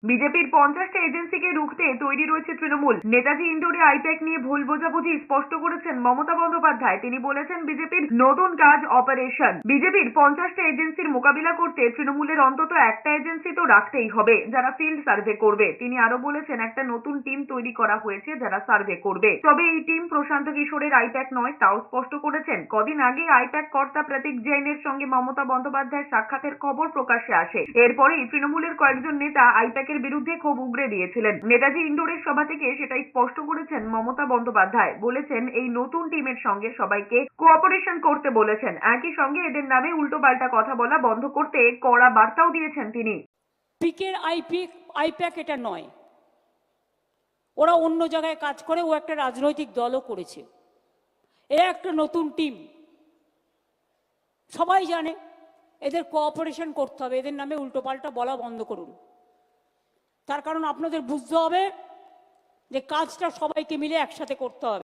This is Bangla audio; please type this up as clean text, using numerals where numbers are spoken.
বিজেপির 50টা এজেন্সিকে রুখতে তৈরি রয়েছে তৃণমূল। নেতাজি ইন্ডোরে আইপ্যাক নিয়ে ভুল বোঝাবুঝি স্পষ্ট করেছেন মমতা বন্দ্যোপাধ্যায়। তিনি বলেছেন, বিজেপির নতুন কাজ অপারেশন। বিজেপির 50টা এজেন্সির মোকাবিলা করতে তৃণমূলের অন্তত একটা এজেন্সি তো রাখতেই হবে, যারা ফিল্ড সার্ভে করবে। তিনি আরো বলেছেন, একটা নতুন টিম তৈরি করা হয়েছে যারা সার্ভে করবে। তবে এই টিম প্রশান্ত কিশোরের আইপ্যাক নয়, তাও স্পষ্ট করেছেন। কদিন আগে আইপ্যাক কর্তা প্রতীক জৈনের সঙ্গে মমতা বন্দ্যোপাধ্যায়ের সাক্ষাতের খবর প্রকাশ্যে আসে। এরপরেই তৃণমূলের কয়েকজন নেতা আইপ্যাক এর বিরুদ্ধে ক্ষোভ উগরে দিয়েছিলেন। নেতাজি ইন্ডোরের সভা থেকে সেটাই স্পষ্ট করেছেন মমতা বন্দ্যোপাধ্যায়। বলেছেন, এই নতুন টিমের সঙ্গে সবাইকে কোঅপারেশন করতে বলেছেন। একই সঙ্গে এদের নামে উল্টোপাল্টা কথা বলা বন্ধ করতে কড়া বার্তাও দিয়েছেন তিনি। পিকের আইপ্যাক এটা নয়, ওরা অন্য জায়গায় কাজ করে, ও একটা রাজনৈতিক দলও করেছে। এ একটা নতুন টিম, সবাই জানে এদের কোঅপারেশন করতে হবে। এদের নামে উল্টোপাল্টা বলা বন্ধ করুন। তার কারণ আপনাদের বুঝতে হবে যে কাজটা সবাইকে মিলে একসাথে করতে হবে।